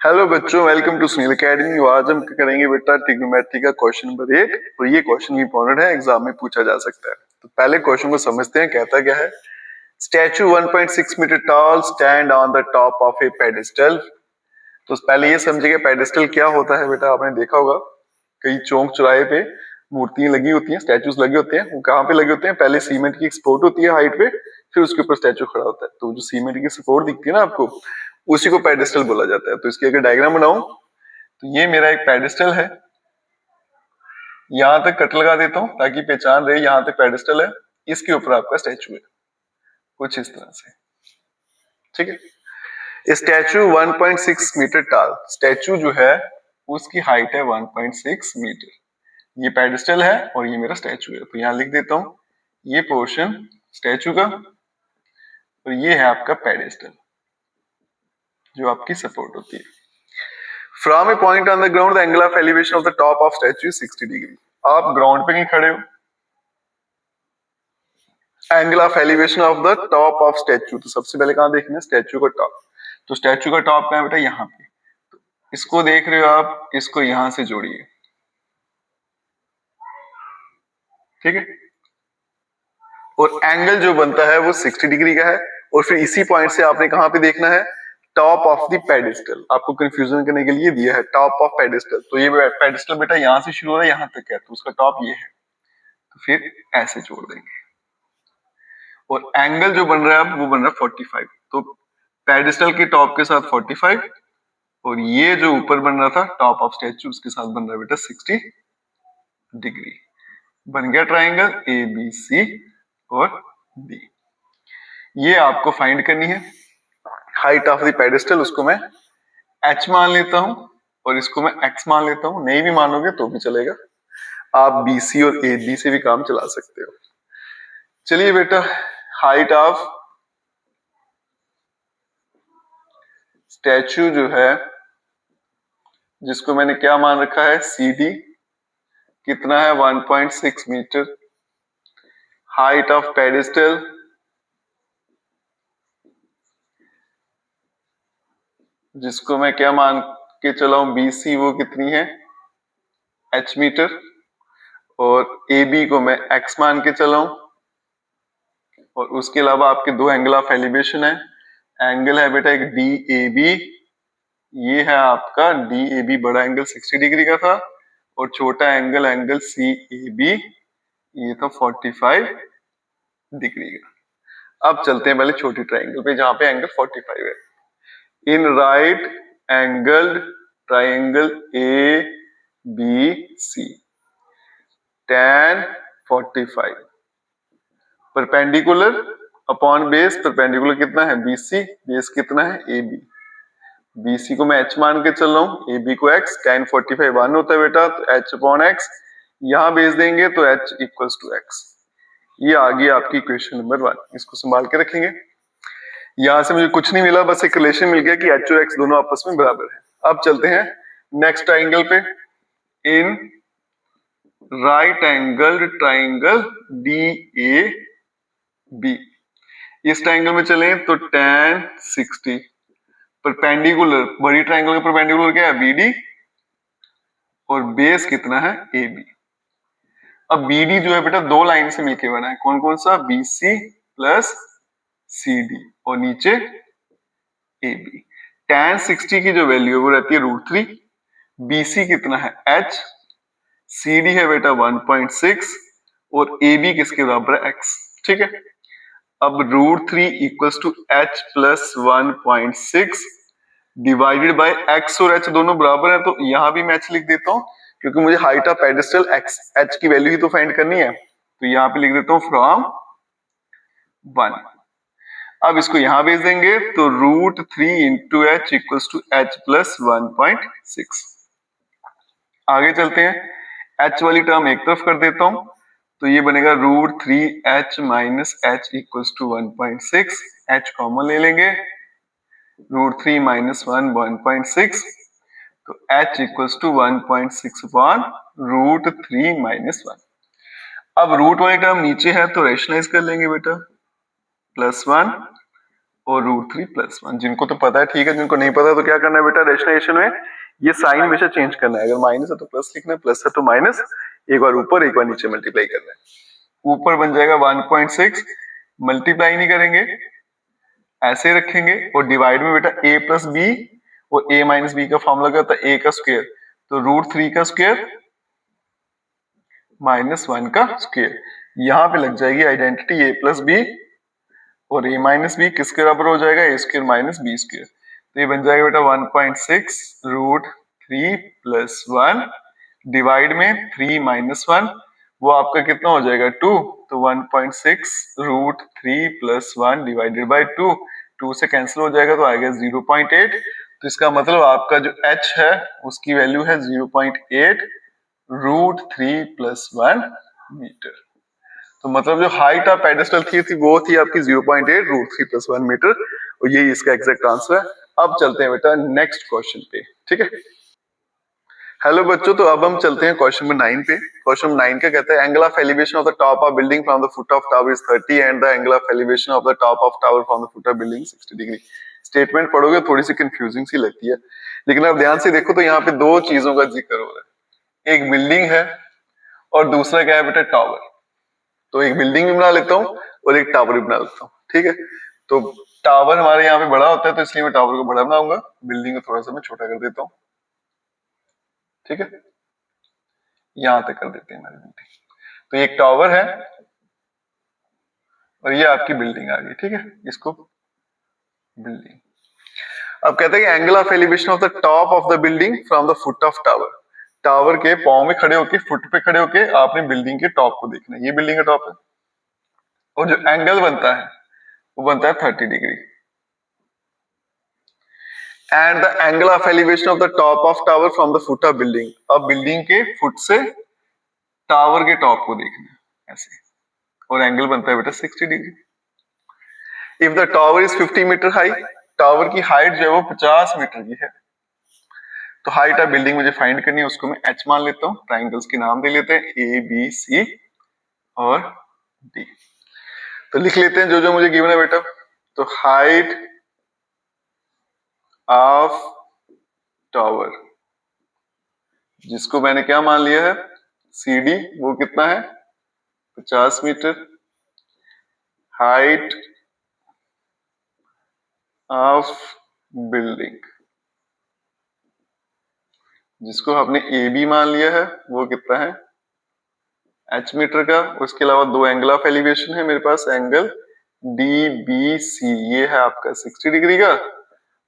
Hello बच्चों, welcome to Sunil academy. आज हम करेंगे बेटा ट्रिग्नोमेट्री का क्वेश्चन नंबर 8 और ये क्वेश्चन इंपॉर्टेंट है, एग्जाम में पूछा जा सकता है। तो पहले क्वेश्चन को समझते हैं, कहता क्या है। Statue 1.6 metre tall stand on the top of a pedestal. तो पहले ये समझिए पेडेस्टल क्या होता है बेटा। आपने देखा होगा कई चौक चौराहे पे मूर्तियां लगी होती हैं, स्टैचूज लगे होते हैं। वो कहाँ पे लगे होते हैं? पहले सीमेंट की सपोर्ट होती है हाइट पे, फिर उसके ऊपर स्टैचू खड़ा होता है। तो जो सीमेंट की सपोर्ट दिखती है ना आपको, उसी को पेडेस्टल बोला जाता है। तो इसकी अगर डायग्राम बनाऊं तो ये मेरा एक पेडेस्टल है, यहां तक कट लगा देता हूं ताकि पहचान रहे यहां तक पेडेस्टल है, इसके ऊपर आपका स्टैचू है, कुछ इस तरह से। ठीक है। स्टैचू 1.6 मीटर टॉल, स्टैचू जो है उसकी हाइट है 1.6 मीटर। ये पेडेस्टल है और ये मेरा स्टैचू है। तो यहां लिख देता हूं ये पोर्शन स्टैचू का और ये है आपका पेडेस्टल जो आपकी सपोर्ट होती है। From A point on the ground the angle of elevation of the top of statute 60 degree. आप ग्राउंड पे नहीं खड़े हो, angle of elevation of the top of statute. तो सबसे पहले कहां देखना है? स्टैचू का टॉप। तो स्टैचू का टॉप कहां है बेटा? यहाँ पे। तो इसको देख रहे हो आप, इसको यहां से जोड़िए। ठीक है। और एंगल जो बनता है वो 60 डिग्री का है। और फिर इसी पॉइंट से आपने कहां पे देखना है? Top of the pedestal. आपको कंफ्यूजन करने के लिए दिया है टॉप ऑफ पेडेस्टल। तो ये पेडेस्टल बेटा यहां से शुरू हो रहा है, यहां तक है, तो उसका टॉप ये है। तो फिर ऐसे जोड़ देंगे और एंगल जो बन रहा है अब वो बन रहा है 45। तो पेडेस्टल के टॉप के साथ 45 और ये जो ऊपर बन रहा था टॉप ऑफ स्टैचू उसके साथ बन रहा है बेटा 60 डिग्री। बन गया ट्राइंगल ए बी सी और बी। ये आपको फाइंड करनी है हाइट ऑफ द पेडेस्टल। उसको मैं h मान लेता हूं और इसको मैं x मान लेता हूं। नहीं भी मानोगे तो भी चलेगा, आप BC और AB से भी काम चला सकते हो। चलिए बेटा, हाइट ऑफ स्टैचू जो है जिसको मैंने क्या मान रखा है? CD कितना है? 1.6 मीटर। हाइट ऑफ पेडेस्टल जिसको मैं क्या मान के चला हूं? BC, वो कितनी है? h metre. और AB को मैं x मान के चला हूं। और उसके अलावा आपके दो एंगल ऑफ एलिवेशन है। एंगल है बेटा एक DAB, ये है आपका DAB, बड़ा एंगल 60 डिग्री का था, और छोटा एंगल CAB, ये था 45 डिग्री का। अब चलते हैं पहले छोटी ट्राइंगल पे जहां पे एंगल 45 है। In right angled triangle ABC tan 45 perpendicular upon base. Perpendicular कितना है? BC, बेस कितना है? AB। BC को मैं h मान के चल रहा हूँ, AB को x। tan 45 1 होता है बेटा, तो h अपॉन x यहां बेस देंगे तो h इक्वल्स टू x। ये आ गई आपकी इक्वेशन नंबर 1। इसको संभाल के रखेंगे। यहां से मुझे कुछ नहीं मिला, बस एक रिलेशन मिल गया कि h और x दोनों आपस में बराबर है। अब चलते हैं नेक्स्ट ट्राइंगल पे। In right angled triangle DAB, इस ट्राइंगल में चले तो tan 60 परपेंडिकुलर, बड़ी ट्राइंगल का परपेंडिकुलर क्या है? BD, और बेस कितना है? AB। अब BD जो है बेटा दो लाइन से मिलके बना है। कौन कौन सा? BC प्लस CD और नीचे AB। tan 60 की जो वैल्यू है वो रहती है √3। BC कितना है? H। CD है बेटा 1.6 और AB किसके बराबर है? X। ठीक है। अब √3 equals to H plus 1.6 divided by x और h दोनों बराबर है, तो यहां भी मैं h लिख देता हूं क्योंकि मुझे height of pedestal x h की वैल्यू ही तो फाइंड करनी है। तो यहां पे लिख देता हूं फ्रॉम 1। अब इसको यहां भेज देंगे तो √3 into h equals to h plus 1.6। आगे चलते हैं, h वाली टर्म एक तरफ कर देता हूं, तो ये बनेगा √3h minus h equals to 1.6। h common ले लेंगे, √3 माइनस 1.6, तो h equals to 1.6 upon √3 minus 1। अब रूट वाली टर्म नीचे है तो रेशनलाइज कर लेंगे बेटा, +1 और √3+1। जिनको तो पता है ठीक है, जिनको नहीं पता तो क्या करना है बेटा, रेशनलाइजेशन में ये साइन हमेशा चेंज करना है। अगर माइनस है तो प्लस लिखना है, प्लस है तो माइनस, एक बार ऊपर एक बार नीचे मल्टीप्लाई करना है। ऊपर बन जाएगा 1.6, मल्टीप्लाई नहीं करेंगे, ऐसे रखेंगे, और डिवाइड में बेटा a+b, और a-b का फॉर्मूला क्या होता है, a का स्क्वायर, तो √3 का स्क्वायर -1 का स्क्वायर। यहाँ पे लग जाएगी आइडेंटिटी a+b, और a-b किसके बराबर हो जाएगा, a²-b²। तो ये बन जाएगा बेटा 1.6 √3+1 डिवाइड में 3-1, वो आपका कितना हो जाएगा 2, तो 1.6 √3+1 डिवाइडेड बाय 2, 2 से कैंसिल हो जाएगा तो आएगा 0.8। तो इसका मतलब आपका जो h है उसकी वैल्यू है 0.8 √3+1 मीटर। तो मतलब जो हाइट ऑफ पेडेस्टल थी वो थी आपकी 0.8 √3+1 मीटर, और यही इसका एग्जैक्ट आंसर है। अब चलते हैं बेटा नेक्स्ट क्वेश्चन पे, ठीक है। हेलो बच्चों, तो अब हम चलते हैं क्वेश्चन नंबर 9 पे। क्वेश्चन नंबर 9 का कहता है angle of elevation of the top of building from the foot of tower is 30 and the angle of elevation of the top of tower from the foot of building 60 degree. Statement पढ़ोगे थोड़ी सी confusing सी लगती है, लेकिन अब ध्यान से देखो तो यहाँ पे दो चीजों का जिक्र हो रहा है, एक बिल्डिंग है और दूसरा क्या है बेटा, टावर। तो एक बिल्डिंग भी बना लेता हूँ और एक टावर भी बना लेता हूँ, ठीक है। तो टावर हमारे यहाँ पे बड़ा होता है तो इसलिए मैं टावर को बड़ा बनाऊंगा, बिल्डिंग को थोड़ा सा मैं छोटा कर देता हूँ, ठीक है। यहां तक कर देते हैं हमारी बिल्डिंग। तो एक टावर है और ये आपकी बिल्डिंग आ गई, ठीक है, इसको बिल्डिंग। अब कहते हैं angle of elevation of the top of the building from the foot of tower. Tower के पांव में खड़े होके, फुट पे खड़े होके आपने बिल्डिंग के टॉप को देखना है, ये बिल्डिंग का टॉप है, और जो एंगल बनता है वो बनता है 30 degree. And the angle of elevation of the top of tower from the foot of building. अब बिल्डिंग के फुट से टावर के टॉप को देखना है ऐसे, और एंगल बनता है बेटा 60 degree. If the tower is 50 metre high, tower की हाइट जो है वो 50 मीटर की है, तो हाइट ऑफ बिल्डिंग मुझे फाइंड करनी है, उसको मैं h मान लेता हूँ। ट्राइंगल्स के नाम दे लेते हैं ए बी सी और डी। तो लिख लेते हैं जो जो मुझे गिवन है बेटा। तो हाइट ऑफ टावर, जिसको मैंने क्या मान लिया है, सी डी, वो कितना है 50 मीटर। हाइट ऑफ बिल्डिंग, जिसको आपने ए बी मान लिया है, वो कितना है h मीटर का। उसके अलावा दो एंगल ऑफ एलिवेशन है मेरे पास, एंगल डी बी सी, ये है आपका 60 डिग्री का,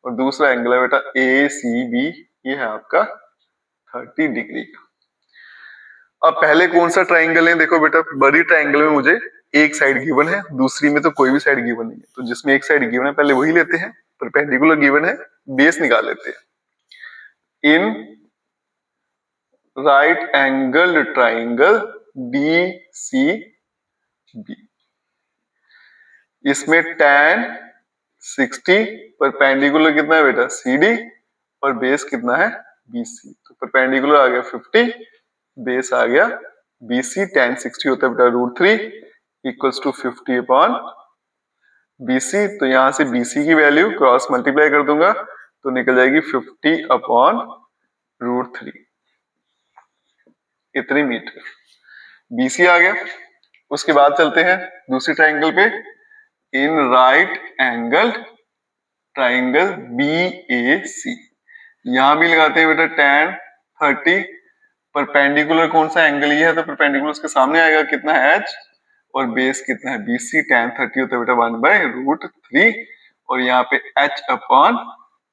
और दूसरा एंगल है बेटा ए सी बी, ये है आपका 30 डिग्री का। अब पहले कौन सा ट्राइंगल है, देखो बेटा बड़ी ट्राइंगल में मुझे एक साइड गिवन है, दूसरी में तो कोई भी साइड गिवन नहीं है, तो जिसमें एक साइड गिवन है पहले वही लेते हैं। परपेंडिकुलर गिवन है, बेस निकाल लेते हैं। In right angle triangle D C B, इसमें tan 60, परपेंडिकुलर कितना है बेटा CD, और बेस कितना है BC। तो परपेंडिकुलर आ गया 50, बेस आ गया BC, tan 60 होता है बेटा √3 इक्वल्स टू 50 अपॉन BC। तो यहां से BC की वैल्यू क्रॉस मल्टीप्लाई कर दूंगा तो निकल जाएगी 50 अपॉन √3, इतनी मीटर BC आ गया। उसके बाद चलते हैं दूसरी ट्राइंगल पे। इन राइट एंगल ट्राइंगल BAC, यहां भी लगाते हैं बेटा tan 30, परपेंडिकुलर कौन सा एंगल ये है, तो परपेंडिकुलर उसके सामने आएगा कितना है h, और बेस कितना है BC। tan 30 होता है बेटा 1/√3, और यहाँ पे h अपॉन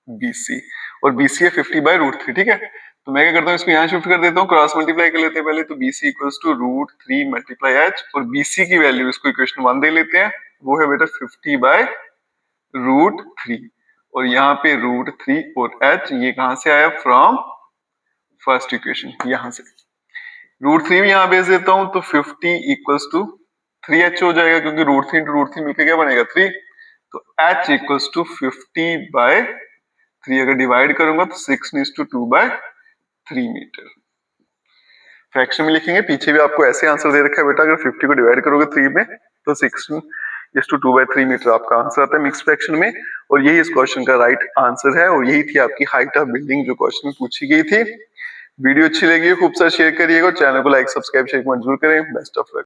BC, और BC है 50/√3, ठीक है। तो मैं क्या करता हूँ, इसको यहाँ शिफ्ट कर देता हूँ, क्रॉस मल्टीप्लाई कर लेते हैं पहले। तो BC equals to √3 multiply h, और BC की वैल्यू इसको इक्वेशन 1 दे लेते हैं, वो है बेटा 50/√3, और यहाँ पे √3 और h ये कहां से आया, फ्रॉम फर्स्ट इक्वेशन, यहां से √3 भी यहाँ बेस देता हूं तो 50 इक्वल्स टू 3h हो जाएगा, क्योंकि √3 into √3 मिलकर क्या बनेगा 3। तो h इक्वल्स टू 50/3, अगर डिवाइड करूंगा तो 6:2/3 मीटर। फ्रैक्शन में लिखेंगे, पीछे भी आपको ऐसे आंसर दे रखा है बेटा, अगर 50 को डिवाइड करोगे 3 में तो 6 इस टू 2/3 मीटर आपका आंसर आता है मिक्स फ्रैक्शन में, और यही इस क्वेश्चन का राइट आंसर है, और यही थी आपकी हाइट ऑफ बिल्डिंग जो क्वेश्चन में पूछी गई थी। वीडियो अच्छी लगी हो खूब सारा शेयर करिएगा, और चैनल को लाइक सब्सक्राइब शेयर जरूर करें। Best of luck.